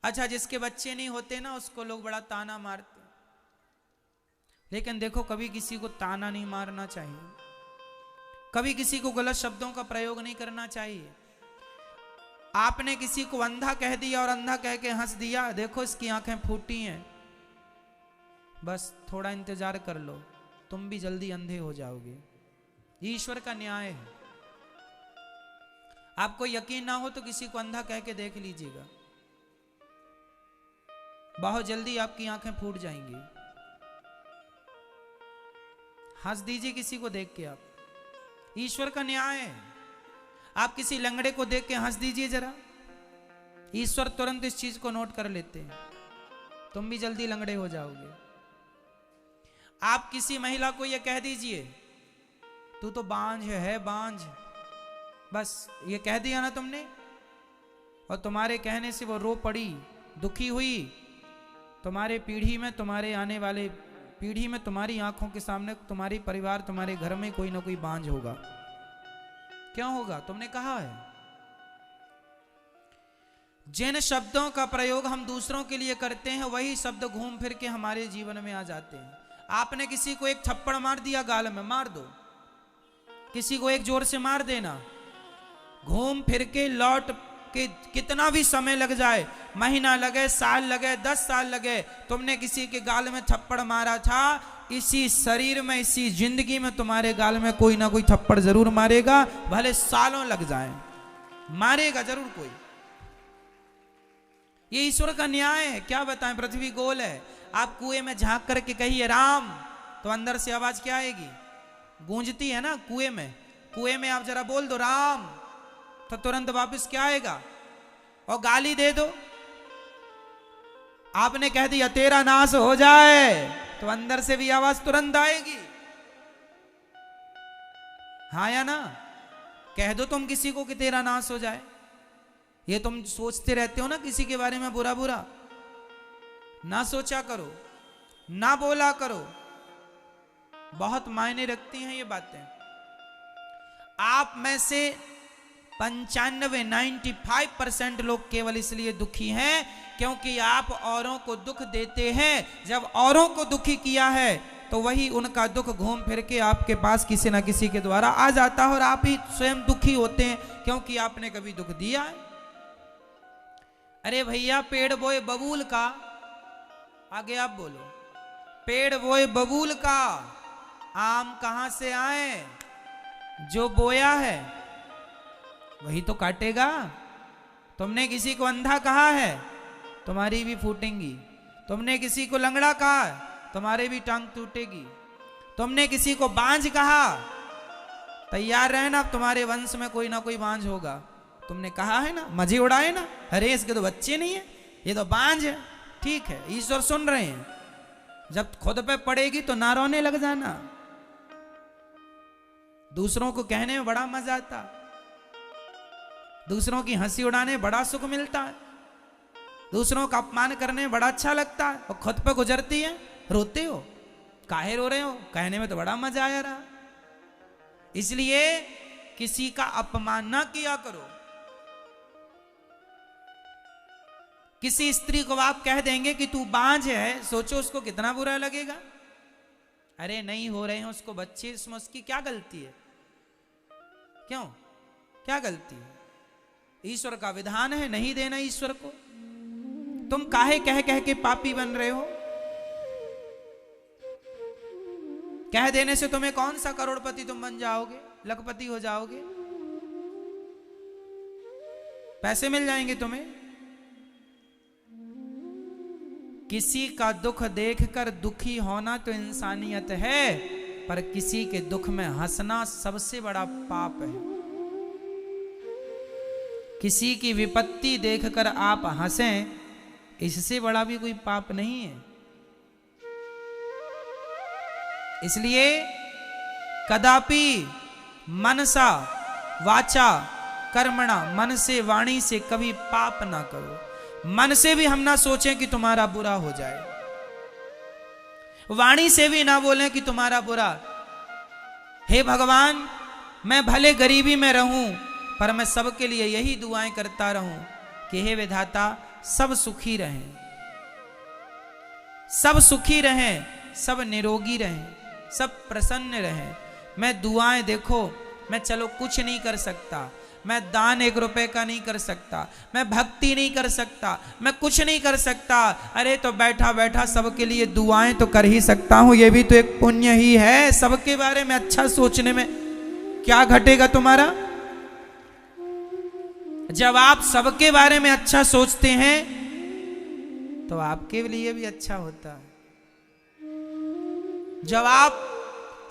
अच्छा, जिसके बच्चे नहीं होते ना उसको लोग बड़ा ताना मारते, लेकिन देखो कभी किसी को ताना नहीं मारना चाहिए, कभी किसी को गलत शब्दों का प्रयोग नहीं करना चाहिए। आपने किसी को अंधा कह दिया और अंधा कह के हंस दिया, देखो इसकी आंखें फूटी हैं, बस थोड़ा इंतजार कर लो, तुम भी जल्दी अंधे हो जाओगे। ईश्वर का न्याय है। आपको यकीन ना हो तो किसी को अंधा कह के देख लीजिएगा, बहुत जल्दी आपकी आंखें फूट जाएंगी। हंस दीजिए किसी को देख के, आप, ईश्वर का न्याय है। आप किसी लंगड़े को देख के हंस दीजिए जरा, ईश्वर तुरंत इस चीज को नोट कर लेते हैं, तुम भी जल्दी लंगड़े हो जाओगे। आप किसी महिला को यह कह दीजिए तू तो बांझ है, बांझ, बस ये कह दिया ना तुमने, और तुम्हारे कहने से वो रो पड़ी, दुखी हुई, तुम्हारे पीढ़ी में, तुम्हारे आने वाले पीढ़ी में, तुम्हारी आंखों के सामने, तुम्हारी परिवार, तुम्हारे घर में कोई ना कोई बांझ होगा। क्यों होगा? तुमने कहा है। जिन शब्दों का प्रयोग हम दूसरों के लिए करते हैं वही शब्द घूम फिर के हमारे जीवन में आ जाते हैं। आपने किसी को एक थप्पड़ मार दिया गाल में, मार दो, किसी को एक जोर से मार देना, घूम फिर के लौट के कितना भी समय लग जाए, महीना लगे, साल लगे, 10 साल लगे, तुमने किसी के गाल में थप्पड़ मारा था, इसी शरीर में, इसी जिंदगी में तुम्हारे गाल में कोई ना कोई थप्पड़ जरूर मारेगा, भले सालों लग जाए, मारेगा जरूर कोई। ये ईश्वर का न्याय है। क्या बताएं, पृथ्वी गोल है। आप कुएं में झांक करके कहिए राम, तो अंदर से आवाज क्या आएगी? गूंजती है ना कुएं में। कुएं में आप जरा बोल दो राम, तो तुरंत वापस क्या आएगा? और गाली दे दो, आपने कह दिया तेरा नाश हो जाए, तो अंदर से भी आवाज तुरंत आएगी, हाँ या ना? कह दो तुम किसी को कि तेरा नाश हो जाए, ये तुम सोचते रहते हो ना किसी के बारे में बुरा बुरा, ना सोचा करो, ना बोला करो, बहुत मायने रखती हैं ये बातें। आप में से 95% लोग केवल इसलिए दुखी हैं क्योंकि आप औरों को दुख देते हैं। जब औरों को दुखी किया है तो वही उनका दुख घूम फिर के आपके पास किसी ना किसी के द्वारा आ जाता है, और आप ही स्वयं दुखी होते हैं क्योंकि आपने कभी दुख दिया है। अरे भैया, पेड़ बोए बबूल का, आगे आप बोलो, पेड़ बोए बबूल का, आम कहां से आए? जो बोया है वही तो काटेगा। तुमने किसी को अंधा कहा है, तुम्हारी भी फूटेंगी। तुमने किसी को लंगड़ा कहा, तुम्हारे भी टांग टूटेगी। तुमने किसी को बांझ कहा, तैयार रहना, तुम्हारे वंश में कोई ना कोई बांझ होगा। तुमने कहा है ना, मजे उड़ाए ना, अरे इसके तो बच्चे नहीं है, ये तो बांझ है। ठीक है, ईश्वर सुन रहे हैं। जब खुद पे पड़ेगी तो ना रोने लग जाना। दूसरों को कहने में बड़ा मजा आता, दूसरों की हंसी उड़ाने में बड़ा सुख मिलता है, दूसरों का अपमान करने में बड़ा अच्छा लगता है, और खुद पे गुजरती है, रोते हो, काहे रो रहे हो? कहने में तो बड़ा मजा आया रहा। इसलिए किसी का अपमान ना किया करो। किसी स्त्री को आप कह देंगे कि तू बांझ है, सोचो उसको कितना बुरा लगेगा। अरे नहीं हो रहे हैं उसको बच्चे, इसमें उसकी क्या गलती है? क्यों, क्या गलती है? ईश्वर का विधान है, नहीं देना ईश्वर को। तुम काहे कह कह के पापी बन रहे हो? कह देने से तुम्हें कौन सा करोड़पति तुम बन जाओगे, लखपति हो जाओगे, पैसे मिल जाएंगे तुम्हें। किसी का दुख देखकर दुखी होना तो इंसानियत है, पर किसी के दुख में हंसना सबसे बड़ा पाप है। किसी की विपत्ति देखकर आप हंसें, इससे बड़ा भी कोई पाप नहीं है। इसलिए कदापि मनसा वाचा कर्मणा, मन से वाणी से कभी पाप ना करो। मन से भी हम ना सोचें कि तुम्हारा बुरा हो जाए, वाणी से भी ना बोलें कि तुम्हारा बुरा। हे भगवान, मैं भले गरीबी में रहूं पर मैं सबके लिए यही दुआएं करता रहूं कि हे विधाता, सब सुखी रहें, सब सुखी रहें, सब निरोगी रहें, सब प्रसन्न रहें। मैं दुआएं देखो, मैं चलो कुछ नहीं कर सकता, मैं दान 1 रुपए का नहीं कर सकता, मैं भक्ति नहीं कर सकता, मैं कुछ नहीं कर सकता, अरे तो बैठा बैठा सबके लिए दुआएं तो कर ही सकता हूं, ये भी तो एक पुण्य ही है। सबके बारे में अच्छा सोचने में क्या घटेगा तुम्हारा? जब आप सबके बारे में अच्छा सोचते हैं तो आपके लिए भी अच्छा होता है। जब आप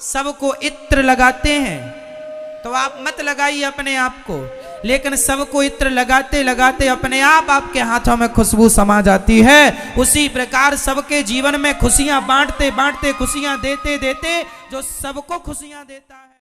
सबको इत्र लगाते हैं तो आप मत लगाइए अपने आप को, लेकिन सबको इत्र लगाते लगाते अपने आप आपके हाथों में खुशबू समा जाती है। उसी प्रकार सबके जीवन में खुशियां बांटते बांटते, खुशियां देते देते जो सबको खुशियां देता है।